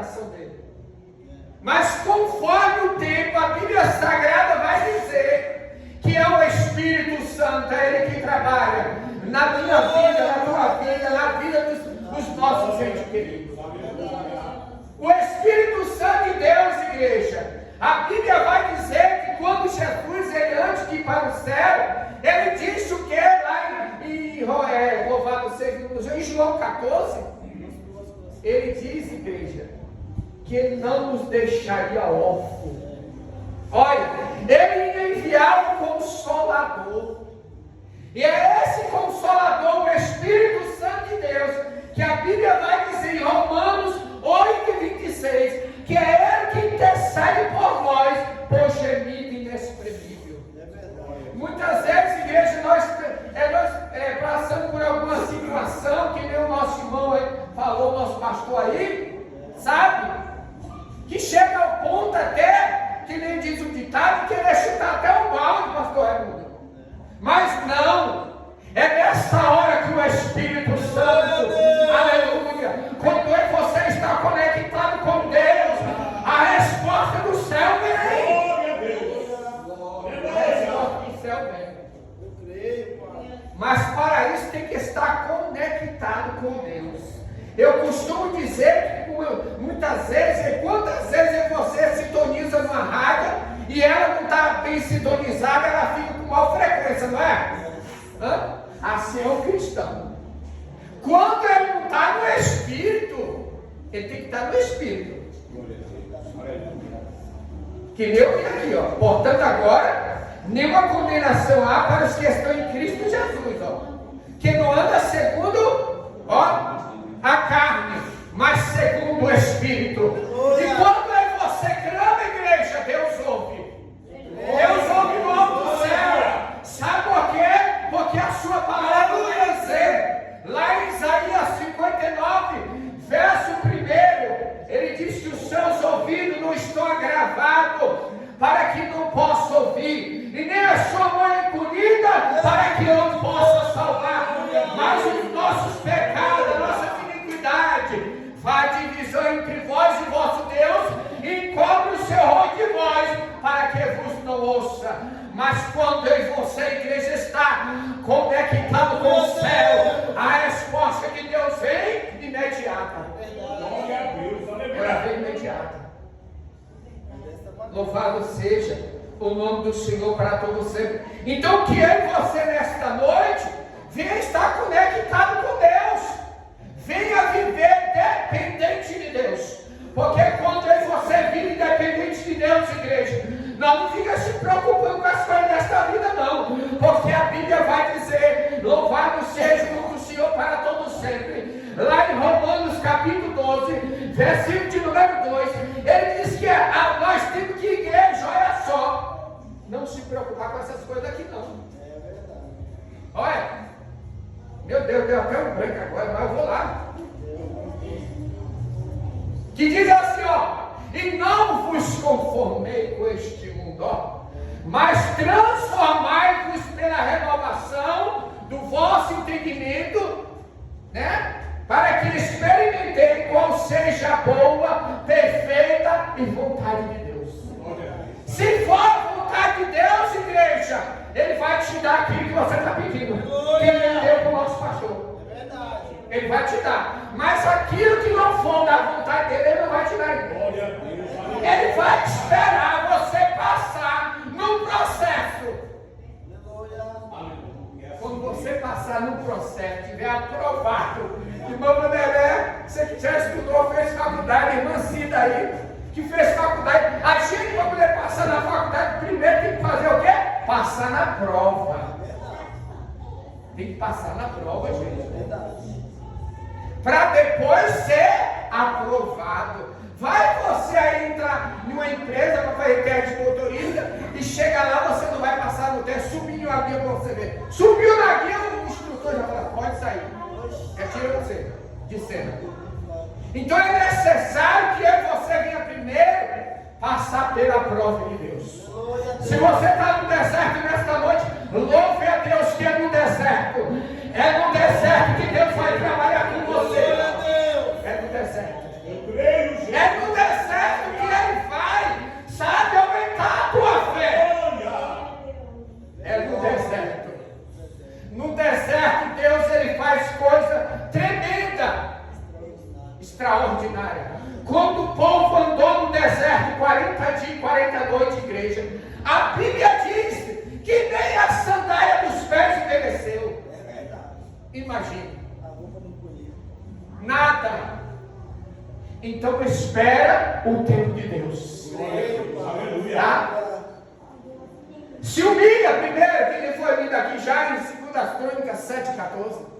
coração dele. Mas conforme o tempo, a Bíblia Sagrada vai dizer que é o Espírito Santo, é Ele que trabalha na minha vida, na tua vida, na vida dos nossos entes queridos. O Espírito Santo de Deus, igreja, a Bíblia vai dizer que quando Jesus, ele antes de ir para o céu, ele disse o que lá em louvado seja em João 14, ele diz, igreja, que ele não nos deixaria órfãos. Olha, ele ia enviar o Consolador. E é esse Consolador, o Espírito Santo de Deus, que a Bíblia vai dizer em Romanos 8:26, que é Ele que intercede por nós, por gemido inexprimível. Muitas vezes, igreja, nós passamos por alguma situação, que nem o nosso irmão aí falou, nosso pastor aí, sabe? Que chega ao ponto até, que nem diz o ditado, querer chutar até o balde, pastor Raimundo. Mas não, é nessa hora que o Espírito Santo, aleluia, quando você está conectado com Deus, a resposta do céu vem. A resposta do céu vem. Mas para isso tem que estar conectado com Deus. Eu costumo dizer que muitas vezes, quantas vezes você sintoniza numa rádio e ela não está bem sintonizada, ela fica com maior frequência, não é? Assim é o cristão. Quando ele não está no Espírito, ele tem que estar no Espírito. Que nem eu vi aqui, ó. Portanto, agora, nenhuma condenação há para os que estão em Cristo Jesus, ó. Que não anda segundo, ó, a carne, mas segundo o Espírito. E quando é você clama, igreja, Deus ouve. Deus ouve no alto céu. Sabe por quê? Porque a sua palavra vai dizer, lá em Isaías 59, verso 1, ele diz que os seus ouvidos não estão agravados para que não possa ouvir, e nem a sua mão é encolhida para que não possa salvar. Mas os nossos pecados, a nossa iniquidade, faz divisão entre vós e vosso Deus, e encobre o seu rosto de vós, para que vos não ouça. Mas quando eu e você, igreja, está conectado com o céu, a resposta de Deus vem imediata. Ela vem imediata. Louvado seja o nome do Senhor para todos sempre. Então que eu e você nesta noite venha estar conectado com Deus. Venha viver dependente de Deus. Porque quando eu e você vive dependente de Deus, igreja, não fica se preocupando com as coisas desta vida, não. Porque a Bíblia vai dizer, louvado seja o nome do Senhor para todos sempre. Lá em Romanos capítulo 12, versículo de número 2, ele diz que nós temos que, igreja, olha só, não se preocupar com essas coisas aqui, não. É verdade. Olha, meu Deus, deu até um branco agora, mas eu vou lá. Que diz assim, ó, e não vos conformei com este mundo, ó, mas transformai-vos pela renovação do vosso entendimento, né? Para que experimentem qual seja a boa, perfeita e vontade de Deus. Se for a vontade de Deus, igreja, Ele vai te dar aquilo que você está pedindo. Que Ele deu para o nosso pastor. É verdade. Ele vai te dar. Mas aquilo que não for da vontade dele, Ele não vai te dar. Ele vai te esperar você passar num processo. Quando você passar num processo, tiver aprovado. Irmão Vanderlé, você que já estudou, fez faculdade, irmã Cida aí, que fez faculdade. A gente, para poder passar na faculdade, primeiro tem que fazer o quê? Passar na prova. Tem que passar na prova, gente. Para depois ser aprovado. Vai você aí entrar numa empresa para fazer teste de motorista e chega lá, você não vai passar no teste, subiu a guia para você ver. Subiu na guia, o instrutor já fala, pode sair. Tira você de cena. Então é necessário que eu e você venha primeiro passar pela prova de Deus. Se você está no deserto nesta noite, louve a Deus que é no deserto. É no deserto que Deus vai trabalhar com você. É no deserto. É no extraordinária. Quando o povo andou no deserto 40 dias e 40 noites, igreja, a Bíblia diz que nem a sandália dos pés envelheceu. Imagine. Nada. Então espera o tempo de Deus. Tá? Se humilha primeiro, que ele foi lido aqui já em 2 Crônicas 7,14.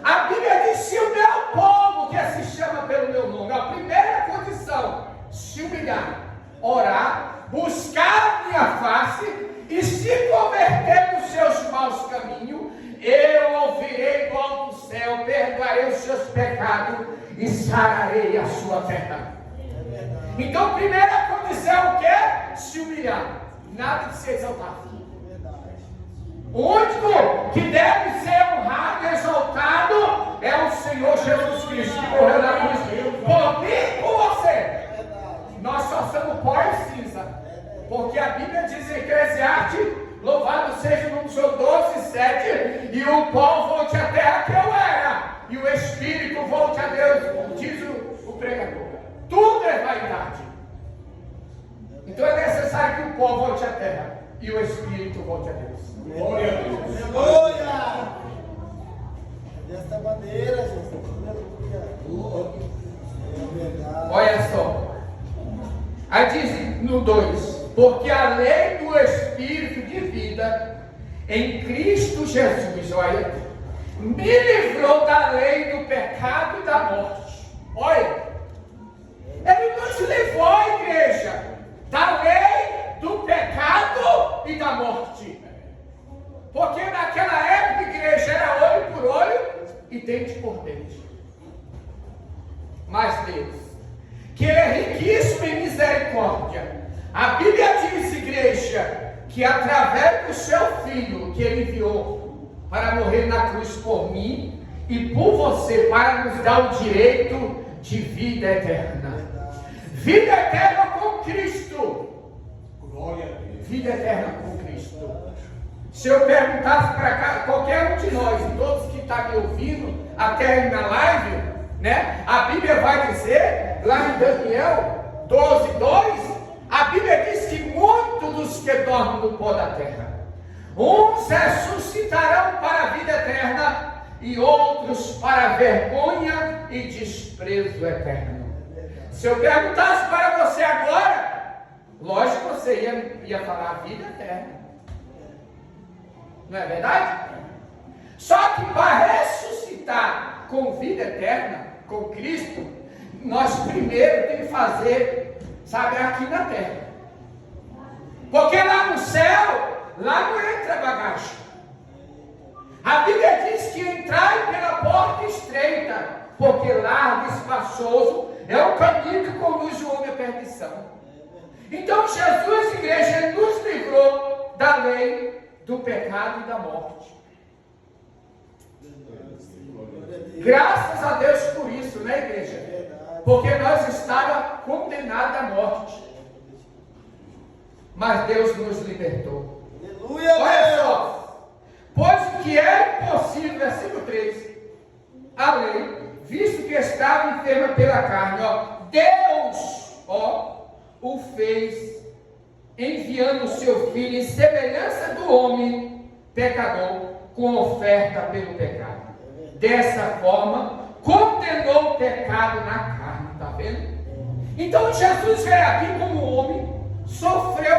A Bíblia diz: se o meu povo, que se chama pelo meu nome, a primeira condição, se humilhar, orar, buscar a minha face e se converter dos seus maus caminhos, eu ouvirei do alto céu, perdoarei os seus pecados e sararei a sua terra. Então, primeira condição é o quê? Se humilhar, nada de se exaltar. O único que deve ser honrado e exaltado é o Senhor Jesus Cristo, que morreu na cruz por mim e por você. Nós só somos pó e cinza, porque a Bíblia diz em Eclesiastes: louvado seja o nome do Senhor 12:7, e o pó volte à terra que eu era, e o Espírito volte a Deus, diz o pregador. Tudo é vaidade. Então é necessário que o pó volte à terra e o Espírito volte a Deus. Glória a Deus. Aleluia. Desta maneira, Jesus. Olha só. Aí diz no 2: porque a lei do Espírito de vida em Cristo Jesus, olha, me livrou da lei do pecado e da morte. Olha, Ele nos livrou, igreja, da lei do pecado e da morte. Porque naquela época, igreja, era olho por olho e dente por dente. Mas Deus, que é riquíssimo em misericórdia, a Bíblia diz, igreja, que através do seu Filho, que Ele enviou para morrer na cruz por mim e por você, para nos dar o direito de vida eterna. Vida eterna com Cristo. Glória a Deus. Vida eterna com Cristo. Se eu perguntasse para cá, qualquer um de nós, todos que estão me ouvindo, até aí na live, né? A Bíblia vai dizer, lá em Daniel 12:2, a Bíblia diz que muitos dos que dormem no pó da terra, uns ressuscitarão para a vida eterna e outros para a vergonha e desprezo eterno. Se eu perguntasse para você agora, lógico que você ia falar a vida eterna. Não é verdade? Só que para ressuscitar com vida eterna, com Cristo, nós primeiro temos que fazer, sabe, aqui na terra. Porque lá no céu, lá não entra bagagem. A Bíblia diz que entrai pela porta estreita, porque largo e espaçoso é o caminho que conduz o homem à perdição. Então Jesus, igreja, nos livrou da lei do pecado e da morte. Graças a Deus por isso, né, igreja? Porque nós estávamos condenados à morte. Mas Deus nos libertou. Olha só. Pois o que é impossível, versículo 3, a lei, visto que estava enferma pela carne, Deus, o fez, enviando o seu Filho em semelhança do homem pecador, com oferta pelo pecado. Dessa forma, condenou o pecado na carne, está vendo? Então Jesus veio aqui como homem, sofreu,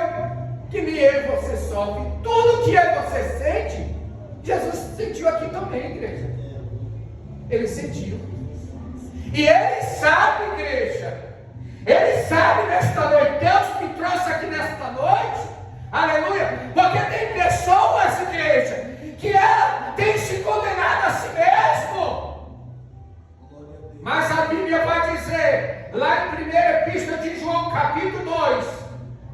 que nem eu e você sofre, tudo que eu e você sente, Jesus sentiu aqui também, igreja. Ele sentiu. E Ele sabe, igreja, Ele sabe nesta noite, Deus me trouxe aqui nesta noite, aleluia, porque tem pessoas, igreja, que ela tem se condenado a si mesmo. Mas a Bíblia vai dizer, lá em 1 Epístola de João, capítulo 2,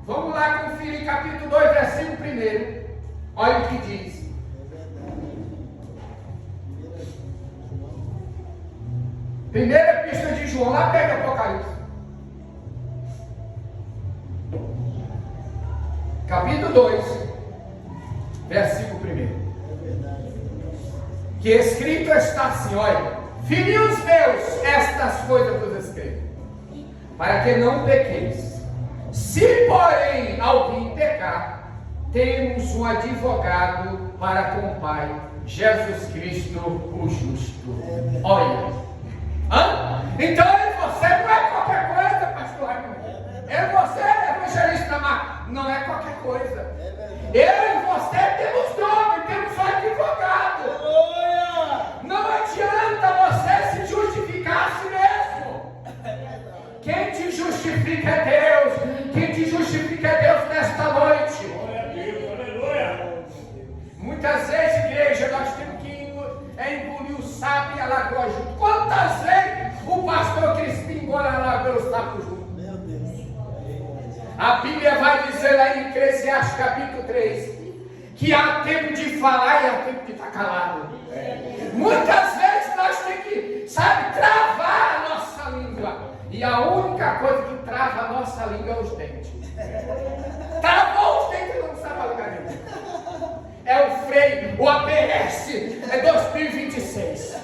vamos lá conferir capítulo 2, versículo 1, olha o que diz. Primeira Epístola de João, lá pega Apocalipse. Capítulo 2, versículo 1. Que escrito está assim, olha, Filhinhos meus, estas coisas vos escrevo, para que não pequeis. Se, porém, alguém pecar, temos um advogado para com o Pai, Jesus Cristo, o justo. Olha. Então, você não é qualquer coisa, pastor Raimundo. Você é evangelista, mas não é qualquer coisa. Eu e você temos nome, temos um advogado. Não adianta você se justificar a si mesmo. Quem te justifica é Deus. Quem te justifica é Deus nesta noite. Muitas vezes, igreja, nós temos que engolir o sapo e a lagoa junto. Quantas vezes o pastor Crispim engole a lagoa e o sapo junto? Meu Deus. A Bíblia vai dizer lá em Eclesiastes capítulo 3 que há tempo de falar e há tempo de estar calado. Muitas vezes nós temos que, travar a nossa língua. E a única coisa que trava a nossa língua é os dentes. Travou os dentes e não sabe a lugar dele. É o freio, o ABS, é 2026.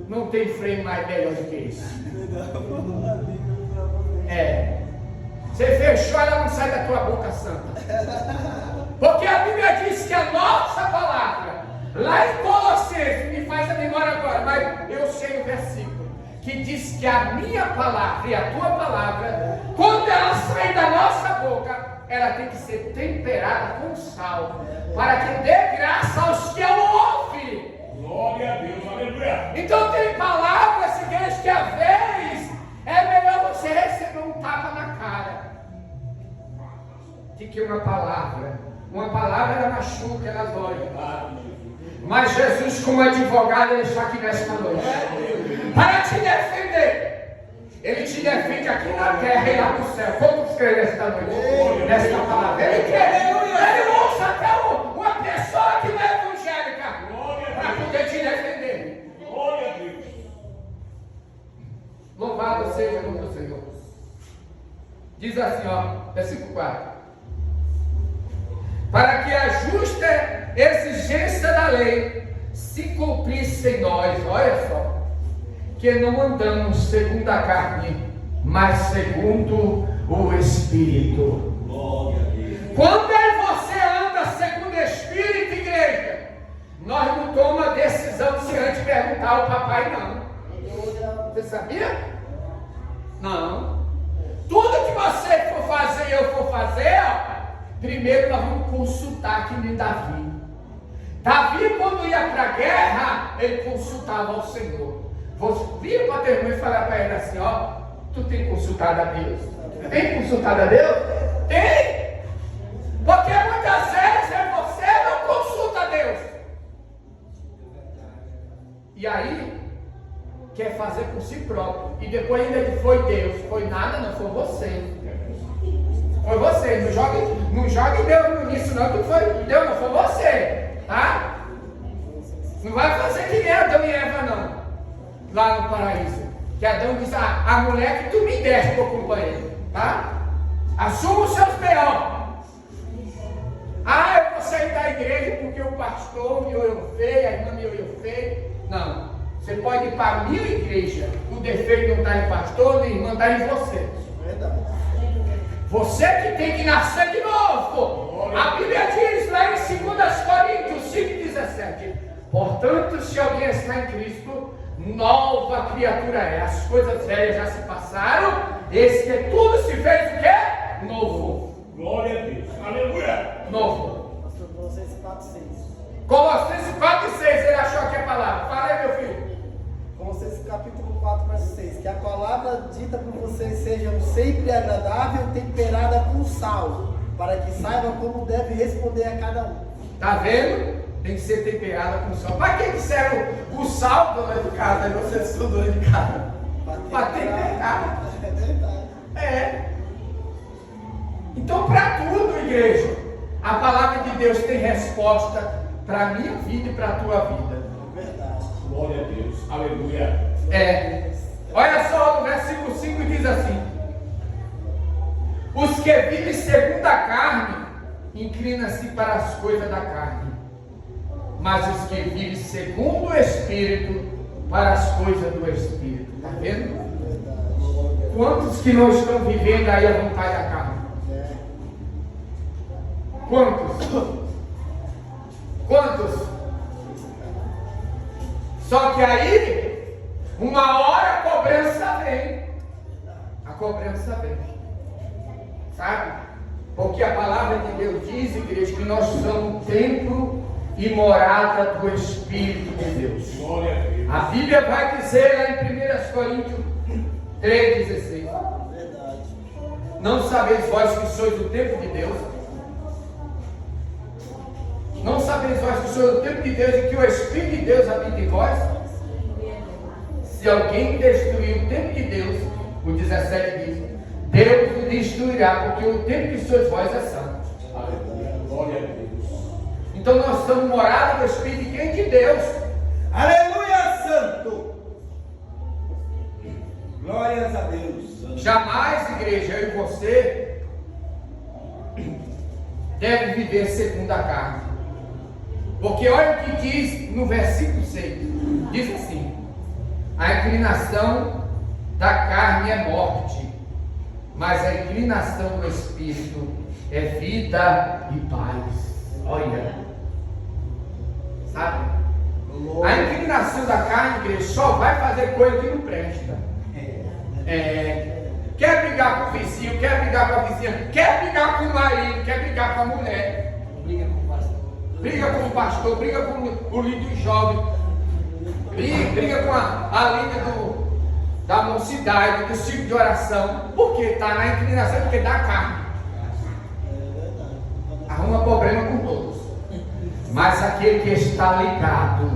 Não tem freio mais melhor do que isso. Você fechou, ela não sai da tua boca santa. Porque a Bíblia diz que a nossa palavra, lá em Colossenses, me faz a memória agora, mas eu sei o versículo, que diz que a minha palavra e a tua palavra, quando ela sair da nossa boca, ela tem que ser temperada com sal, para que dê graça aos que a ouvem. Glória a Deus, aleluia. Então tem palavras, igreja, que às vezes é melhor você receber um tapa na cara do que uma palavra. Uma palavra ela machuca, ela dói. Mas Jesus, como advogado, ele está aqui nesta noite para te defender. Ele te defende aqui na terra e lá no céu. Quantos creem nesta noite? Nesta palavra. Ele quer. Ele usa até uma pessoa que não é evangélica para poder te defender. Glória a Deus. Louvado seja o nome do Senhor. Diz assim, versículo 4. Para que a justa exigência da lei se cumprisse em nós, olha só, que não andamos segundo a carne, mas segundo o Espírito. Glória a Deus. Quando você anda segundo o Espírito, igreja, nós não tomamos decisão se antes perguntar ao papai, não. Você sabia? Não. Tudo que você for fazer e eu for fazer, primeiro nós vamos consultar aqui em Davi. Davi, quando ia para a guerra, ele consultava ao Senhor. Você vira para teu irmão e falar para ele assim, tu tem consultado a Deus? Tem consultado a Deus? Tem! Porque muitas vezes você não consulta a Deus. E aí, quer fazer por si próprio. E depois ainda que foi Deus. Foi nada, não, foi você. Foi você. Não jogue Deus nisso não, que foi Deus, não, foi você. Tá? Não vai fazer que nem Adão e Eva, não. Lá no paraíso. Que Adão diz, a mulher que tu me deste por companheiro. Tá? Assuma os seus B.O. Eu vou sair da igreja porque o pastor me olhou feio, a irmã me olhou feio. Não. Você pode ir para 1000 igrejas. O defeito não está em pastor, nem irmã, está em você. Verdade. Você que tem que nascer de novo. A Bíblia diz lá em 2 Coríntios 5,17. Portanto, se alguém está em Cristo, nova criatura é. As coisas velhas já se passaram. Eis que tudo se fez o quê? Novo. Glória a Deus. Aleluia. Novo. Pastor, Colossenses 4:6. Colossenses 4,6. Ele achou aqui a palavra. Fala aí, meu filho. Colossenses capítulo 4, verso 6. Que a palavra dita por vocês seja sempre agradável, temperada com sal, para que saiba como deve responder a cada um. Tá vendo? Tem que ser temperada com sal. Para que disseram o sal, dona de casa? Aí você sou dona de casa. Para temperar. É verdade. Então, para tudo, igreja, a palavra de Deus tem resposta para a minha vida e para a tua vida. É verdade. Glória a Deus. Aleluia. Olha só, no versículo 5 diz assim: os que vivem segundo a carne inclinam-se para as coisas da carne, mas os que vivem segundo o Espírito para as coisas do Espírito. Está vendo? Quantos que não estão vivendo aí a vontade da carne? Quantos? Quantos? Só que aí, uma hora a cobrança vem. A cobrança vem. Sabe? Porque a palavra de Deus diz, igreja, que nós somos templo e morada do Espírito de Deus. Glória a Deus. A Bíblia vai dizer lá em 1 Coríntios 3,16. Não sabeis vós que sois o templo de Deus? Não sabeis vós que sois o templo de Deus e que o Espírito de Deus habita em vós? Se alguém destruir o templo de Deus, o 17 diz, Deus o destruirá, porque o templo de sois vós é santo. Aleluia. Glória a Deus. Então nós somos morada do Espírito de quem? De Deus. Aleluia, santo. Glórias a Deus. Jamais, igreja, eu e você deve viver segundo a carne. Porque olha o que diz no versículo 6. Diz assim: a inclinação da carne é morte, mas a inclinação do Espírito é vida e paz. Olha, sabe? A inclinação da carne, igreja, só vai fazer coisa que não presta. Quer brigar com o vizinho, quer brigar com a vizinha, quer brigar com o marido, quer brigar com a mulher, briga com o pastor, briga com o líder jovem, briga com a líder da mocidade, do ciclo de oração, porque está na inclinação, porque dá carne. Arruma problema com todos. Mas aquele que está ligado,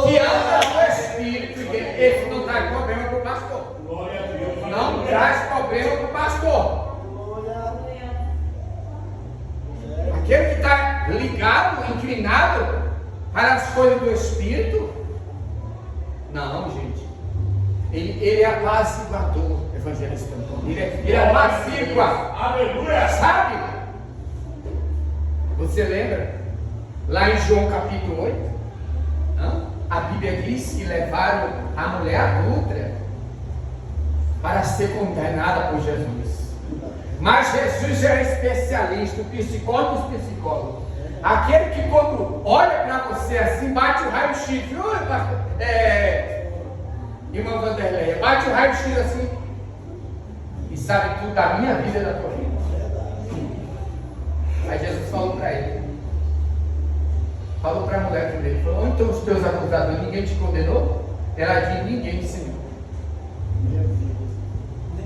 que anda no Espírito, esse não traz problema para o pastor. Glória a Deus. Não traz problema para o pastor. Aquele que está ligado, inclinado para as coisas do Espírito, não, gente. Ele é apaziguador, evangelista Antônio. Ele apazigua. Aleluia. Sabe? Você lembra? Lá em João capítulo 8, a Bíblia diz que levaram a mulher adulta para ser condenada por Jesus. Mas Jesus era especialista, o psicólogo dos psicólogos. Aquele que quando olha para você assim, bate o raio-x, irmã Vanderleia, bate o raio-x assim e sabe tudo da minha vida e da tua vida. Aí Jesus falou para ele. Falou para a mulher primeiro, falou: onde estão os teus acusadores? Ninguém te condenou? Ela disse: ninguém, Senhor.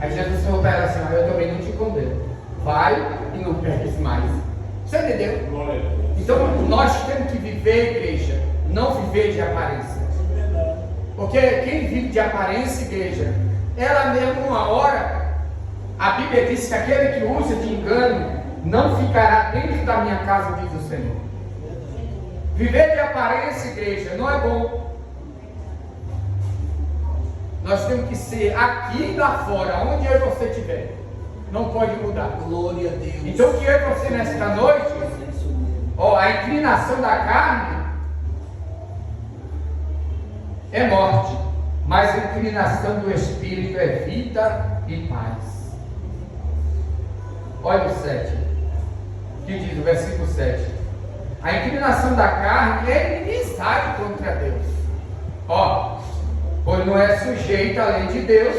Aí Jesus falou para ela assim: mas eu também não te condeno. Vai e não peques mais. Você entendeu? Glória a Deus. Então nós temos que viver, igreja, não viver de aparência. Porque quem vive de aparência, igreja, ela mesmo uma hora, a Bíblia diz que aquele que usa de engano não ficará dentro da minha casa, diz o Senhor. Viver de aparência, igreja, não é bom. Nós temos que ser aqui e lá fora, onde eu e você estiver. Não pode mudar. Glória a Deus. Então o que eu e você nesta noite, a inclinação da carne é morte, mas a inclinação do Espírito é vida e paz. Olha o 7, que diz o versículo 7. A inclinação da carne é inimizade contra Deus. Pois não é sujeita à lei de Deus,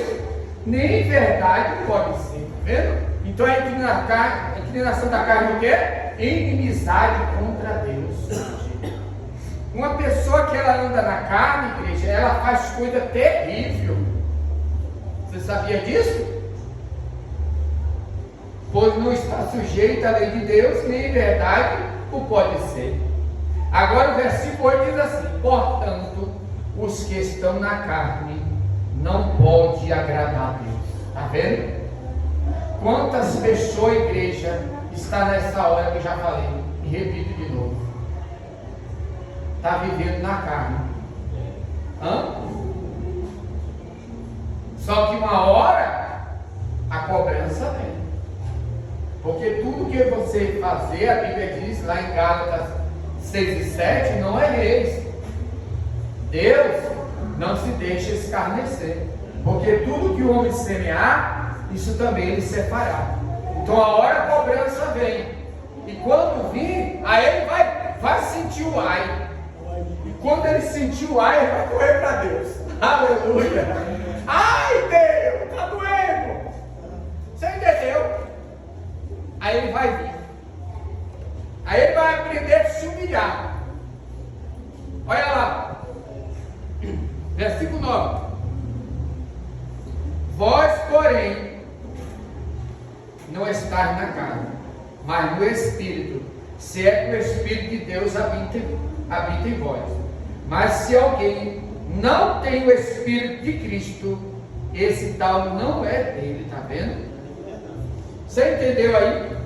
nem verdade pode ser. Tá vendo? Então a inclinação da carne é o quê? Inimizade contra Deus. Uma pessoa que ela anda na carne, igreja, ela faz coisa terrível. Você sabia disso? Pois não está sujeita à lei de Deus, nem verdade o pode ser. Agora o versículo 8 diz assim: portanto, os que estão na carne não podem agradar a Deus. Está vendo? Quantas pessoas, igreja, está nessa hora que eu já falei, e repito de novo, está vivendo na carne. Só que uma hora a cobrança vem. Porque tudo que você fazer, a Bíblia diz lá em Gálatas 6 e 7, não é eles. Deus não se deixe escarnecer, porque tudo que o homem semear, isso também ele cefará. Então a hora da cobrança vem, e quando vir, aí ele vai sentir o ai, e quando ele sentir o ai, ele vai correr para Deus. Aleluia! Ai Deus, está doendo! Você entendeu? Aí ele vai vir, aí ele vai aprender a se humilhar. Olha lá, versículo 9: vós, porém, não estáis na carne, mas no Espírito, se é que o Espírito de Deus habita em vós. Mas se alguém não tem o Espírito de Cristo, esse tal não é dele. Está vendo? Você entendeu aí?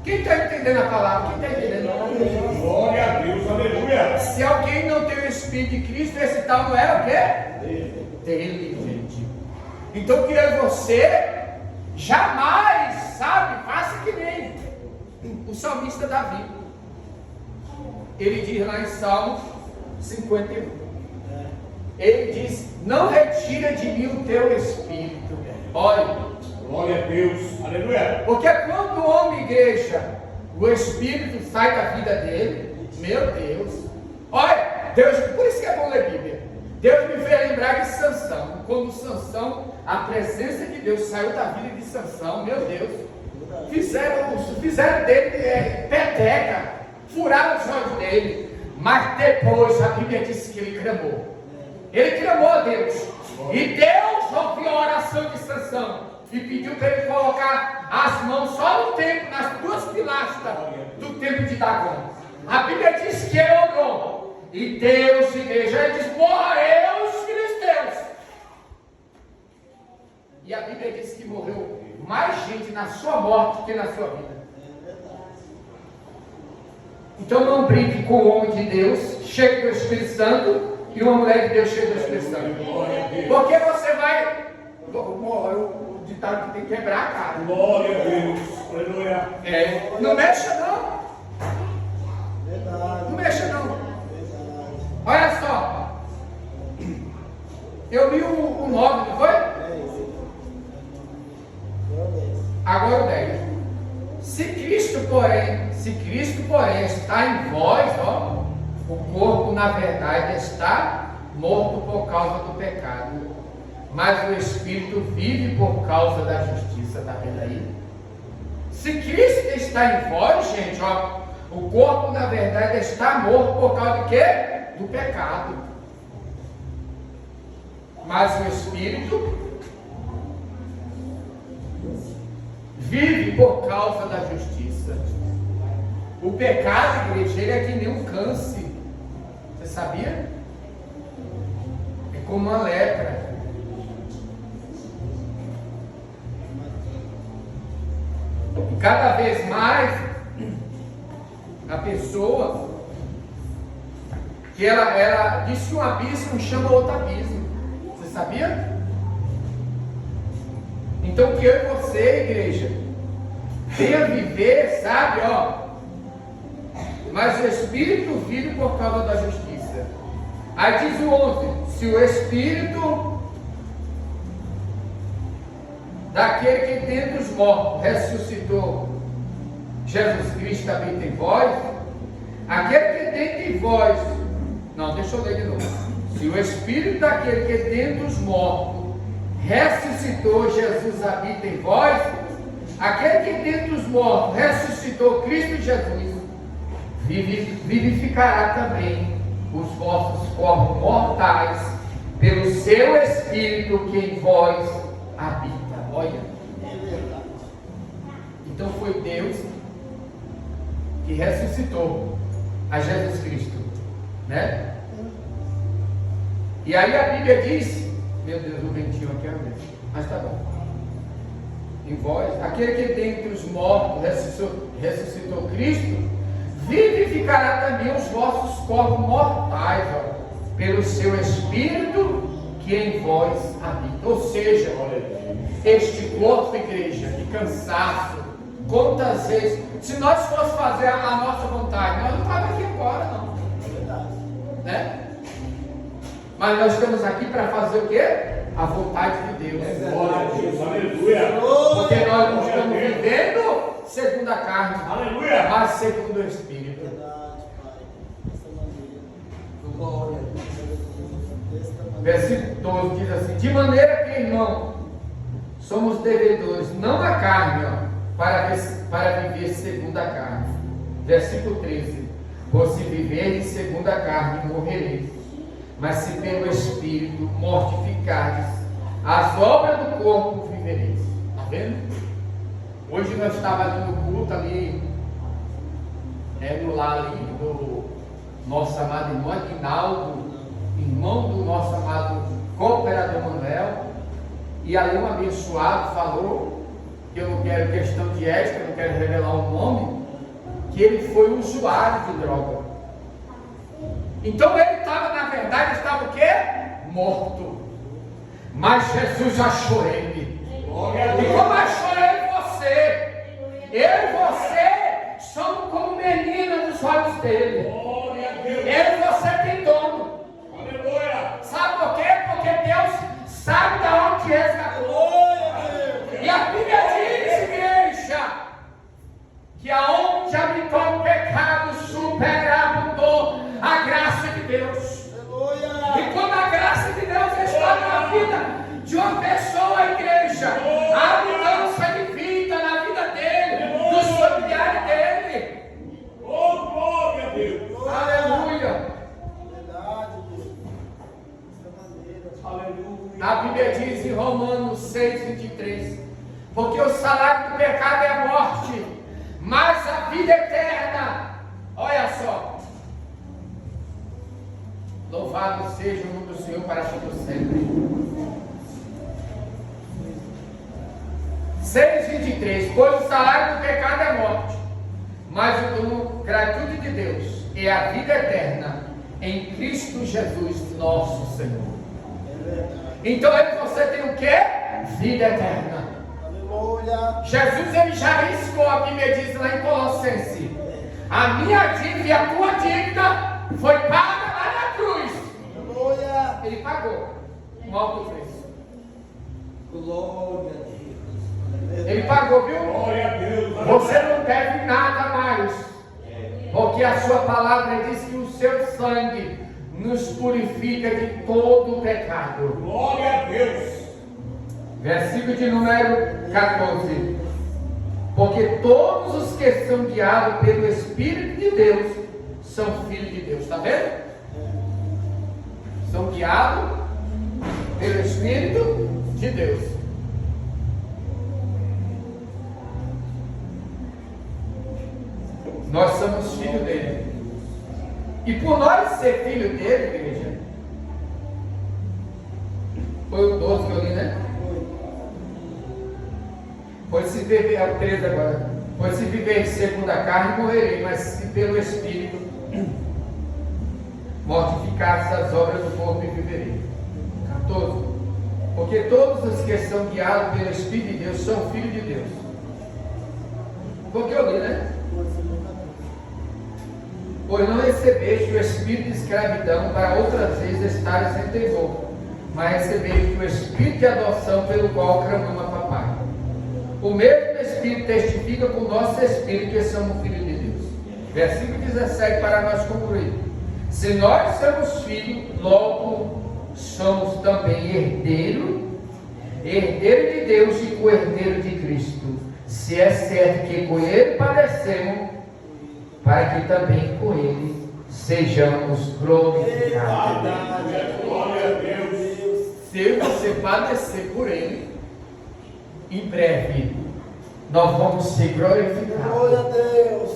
Quem está entendendo a palavra? Quem está entendendo? Glória a Deus, aleluia. Se alguém não tem o Espírito de Cristo, esse tal não é o quê? Dele, gente. Então que eu e você jamais, sabe, faça que nem o salmista Davi. Ele diz lá em Salmo 51. Ele diz: não retira de mim o teu Espírito. Olha. Glória a Deus, aleluia. Porque quando o homem, igreja, o Espírito sai da vida dele, meu Deus, olha, Deus, por isso que é bom ler Bíblia. Deus me fez lembrar de Sansão. Quando Sansão, a presença de Deus saiu da vida de Sansão, meu Deus, fizeram dele peteca, furaram os olhos dele, mas depois a Bíblia diz que ele clamou. Ele clamou a Deus, e Deus ouviu a oração de Sansão e pediu para ele colocar as mãos só no templo, nas duas pilastras do templo de Dagom. A Bíblia diz que ele orou, e Deus, igreja, ele diz: morreu os filisteus. E a Bíblia diz que morreu mais gente na sua morte que na sua vida. Então não brinque com o homem de Deus cheio do Espírito Santo e uma mulher de Deus cheia do Espírito Santo, porque você vai, o ditado que tem que quebrar a cara. Glória a Deus, aleluia. Não mexa não. Não mexa não. Olha só, eu li o 9, não foi? Agora o 10. Se Cristo, porém, está em vós, ó, o corpo, na verdade, está morto por causa do pecado, mas o Espírito vive por causa da justiça. Está vendo aí? Se Cristo está em vós, gente, ó, o corpo, na verdade, está morto por causa do quê? Do pecado. Mas o Espírito vive por causa da justiça. O pecado, igreja, ele é que nem um câncer. Você sabia? É como uma lepra. E cada vez mais a pessoa que ela diz que um abismo chama outro abismo. Você sabia? Então que eu e você, igreja, venha viver, sabe, ó. Mas o Espírito vive por causa da justiça. Aí diz o 11: se o Espírito daquele que dentre os mortos ressuscitou Jesus Cristo habita em vós, aquele que dentre vós, não, deixa eu ler de novo. Se o Espírito daquele que dentre os mortos ressuscitou Jesus habita em vós, aquele que dentre os mortos ressuscitou Cristo Jesus, vivificará também os vossos corpos mortais pelo seu Espírito que em vós habita. Olha, então foi Deus que ressuscitou a Jesus Cristo, né? E aí a Bíblia diz, meu Deus, o ventinho aqui é mesmo, mas tá bom. Em vós, aquele que dentre os mortos ressuscitou Cristo, vivificará também os vossos corpos mortais, ó, pelo seu Espírito que em vós habita. Ou seja, este corpo, igreja, de cansaço, quantas vezes, se nós fosse fazer a nossa vontade, nós não estávamos aqui agora, não, né? Mas nós estamos aqui para fazer o quê? A vontade de Deus. Glória a Deus. Aleluia. Porque nós não estamos vivendo segundo a carne, Aleluia. mas segundo o Espírito. Verdade, Pai. Dessa maneira. Glória. Desta maneira. Versículo 12 diz assim: de maneira que, irmão, somos devedores, não a carne, para viver segundo a carne. Versículo 13: por se viverdes segundo a carne, morrereis. Mas se pelo Espírito mortificardes as obras do corpo, vivereis. Está vendo? Hoje nós estávamos ali no culto, ali, no lar ali do nosso amado irmão Aguinaldo, irmão do nosso amado cooperador Manuel, e ali um abençoado falou, que eu não quero questão de ética, eu não quero revelar o nome, que ele foi usuário de droga. Então ele estava, na verdade, estava o quê? Morto. Mas Jesus achou ele. E como achou ele você? Eu e você somos como menina nos olhos dele. Eu e você tem dono. Sabe por quê? Porque Deus sabe da onde resgatou. E a Bíblia diz, igreja, que aonde habitou o pecado superabundou a graça de Deus. E quando a graça de Deus está na vida de uma pessoa, igreja, há mudança de vida na vida dele, dos familiares dele. Oh, glória a Deus. Aleluia. Verdade, Deus. Desta maneira. Aleluia. A Bíblia diz em Romanos 6:23, porque o salário do pecado é a morte, mas a vida eterna, olha só, louvado seja o nome do Senhor para todo sempre. 6:23, pois o salário do pecado é morte, mas o dom gratuito de Deus é a vida eterna em Cristo Jesus nosso Senhor. Então aí você tem o que? Vida eterna. Aleluia. Jesus ele já riscou, a Bíblia diz lá em Colossenses: a minha dívida e a tua dívida foi paga lá na cruz. Aleluia. Ele pagou um alto preço. Glória a Deus. Ele pagou, viu? Glória a Deus. Você não deve nada mais, porque a sua palavra diz que o seu sangue nos purifica de todo o pecado. Glória a Deus. Versículo de número 14. Porque todos os que são guiados pelo Espírito de Deus são filhos de Deus. Está vendo? São guiados pelo Espírito de Deus. Nós somos filhos dele. E por nós ser filho dele, igreja, foi o 12 que eu li, né? Pois se viver, é o 13 agora. Pois se viver segundo a carne, morrerei, mas se pelo Espírito mortificar-se as obras do corpo e viverei. 14. Porque todos os que são guiados pelo Espírito de Deus são filhos de Deus. Foi o que eu li, né? Pois não recebeste o espírito de escravidão para outras vezes estares sem temor, mas recebeste o espírito de adoção pelo qual clamamos a papai. O mesmo Espírito testifica com o nosso espírito que somos filhos de Deus. Versículo 17 para nós concluir. Se nós somos filhos, logo somos também herdeiro de Deus e co-herdeiro de Cristo. Se é certo que com ele padecemos, para que também com ele sejamos glorificados. Glória a Deus. Se você padecer por ele, em breve nós vamos ser glorificados. Glória a Deus.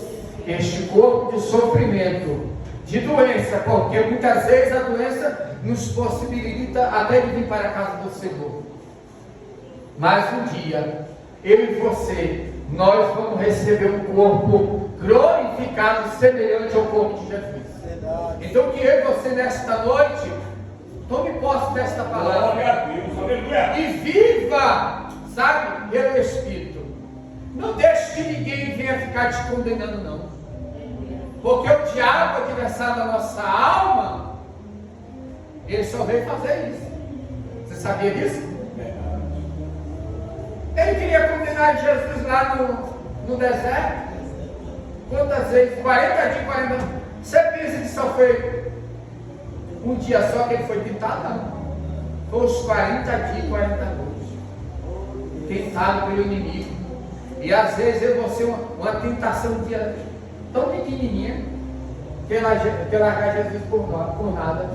Este corpo de sofrimento, de doença, porque muitas vezes a doença nos possibilita até de vir para a casa do Senhor. Mas um dia, eu e você, nós vamos receber um corpo glorificado, semelhante ao corpo de Jesus. Verdade. Então que eu e você nesta noite tome posse desta palavra Glória a Deus. Aleluia. e viva, sabe, pelo Espírito. Não deixe que ninguém venha ficar te condenando, não. Porque o diabo, adversário da nossa alma, Ele só veio fazer isso. Você sabia disso? Ele queria condenar Jesus lá no deserto. Quantas vezes? 40 dias, 40 anos. Você pensa que só foi um dia só que ele foi tentado? Não. Foi os 40 dias, 40 noites. Tentado pelo inimigo. E às vezes eu vou ser uma tentação um dia tão pequenininha que eu largar Jesus por nada.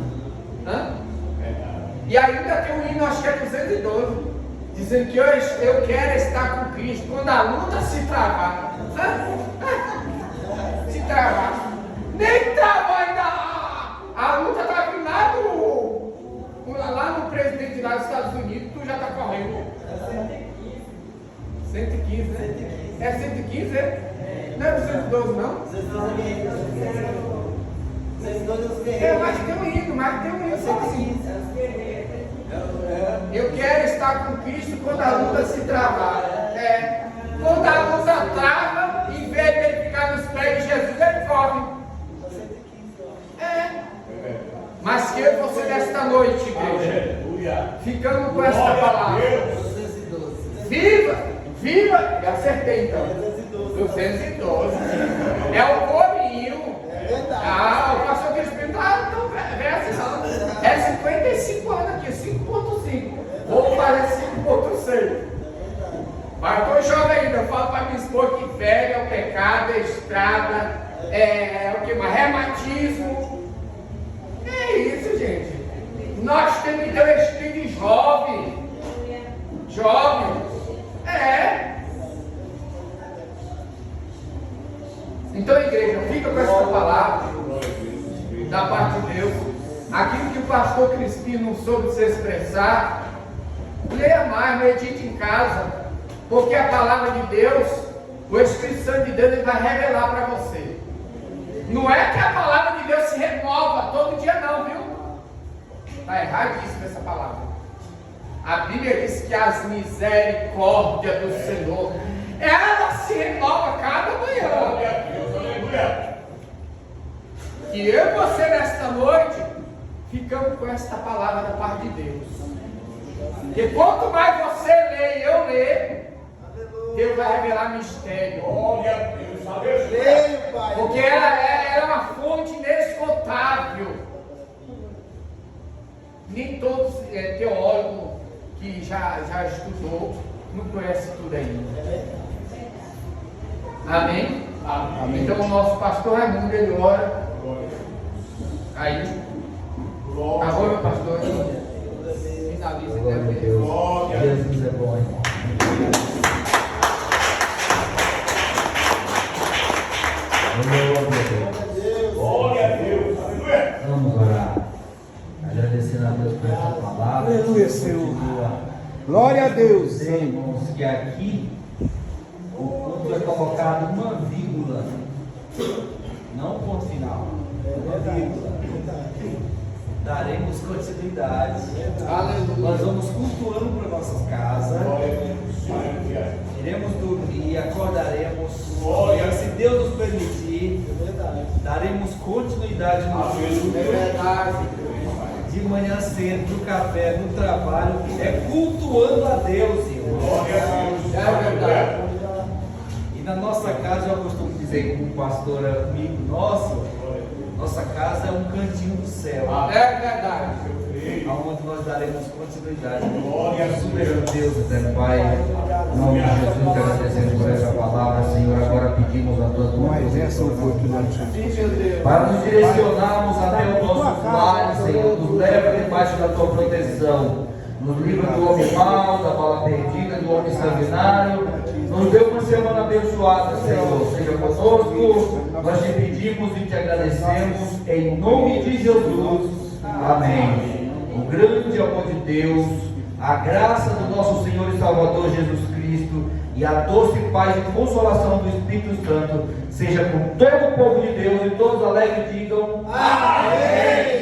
Hã? E ainda tem um hino, acho que é 212, dizendo que eu quero estar com Cristo quando a luta se travar. Se travar. Nem travou ainda. A luta está vindo lá no presidente lá dos Estados Unidos, tu já está correndo. 115, né? É 115, é? Não é 212, não? 212 É, mas tem um hino só assim. Eu quero estar com Cristo quando a luta se travar. Quando a luta trava, em vez de ele ficar nos pés de Jesus, ele corre. Mas que eu e você nesta noite, igreja, ficamos com esta palavra. Viva! Eu acertei então. 212. É o corinho. O pastor Crispino tá tão velho assim não. É 55 anos aqui, 5.5. Vou fazer 5.6. Mas eu estou jovem ainda. Eu falo para minha esposa que velho é o pecado, é estrada, é o que mais? Reumatismo. É isso, gente. Nós temos que ter um espírito de jovem. Jovem. Então, igreja, fica com essa palavra da parte de Deus. Aquilo que o pastor Crispino não soube se expressar, leia mais, medite em casa, porque a palavra de Deus, o Espírito Santo de Deus, ele vai revelar para você. Não é que a palavra de Deus se renova todo dia, não, viu? Está erradíssima essa palavra. A Bíblia diz que as misericórdias do Senhor, ela se renova cada manhã. E eu e você nesta noite ficamos com esta palavra da parte de Deus. E quanto mais você lê e eu ler, Deus vai revelar mistério. Porque ela é uma fonte inesgotável. Nem todos teólogos que já estudou não conhece tudo ainda. Amém? Amém? Então o nosso pastor Raimundo, ele ora. Aí. Acabou, meu pastor? Finaliza. Glória a Deus. Jesus é bom, irmão. Glória a Deus. Vamos orar. Agradecendo a Deus por essa palavra. Aleluia, Senhor. Glória a Deus. Sei, irmãos, que aqui o ponto é colocado uma vírgula, não um ponto final. Uma vírgula. Daremos continuidade. Aleluia. Nós vamos cultuando para nossas casas. Iremos dormir, acordaremos. E se Deus nos permitir, daremos continuidade no culto. É verdade. De manhã cedo, no café, no trabalho, é cultuando a Deus, irmão. É verdade. E na nossa casa, eu costumo dizer com um pastor amigo nosso, nossa casa é um cantinho do céu. É verdade. Onde nós daremos continuidade. Glória a Deus, eterno Pai. Em nome de Jesus, te agradecemos por essa palavra, Senhor. Agora pedimos a tua para nos direcionarmos até o nosso lar, Senhor. Nos leva debaixo da tua proteção. Nos livra do homem mau, da bala perdida, do homem sanguinário. Nos dê uma semana abençoada, Senhor. Seja conosco. Nós te pedimos e te agradecemos em nome de Jesus. Amém. O grande amor de Deus, a graça do nosso Senhor e Salvador Jesus Cristo e a doce paz e consolação do Espírito Santo seja com todo o povo de Deus e todos alegres digam amém.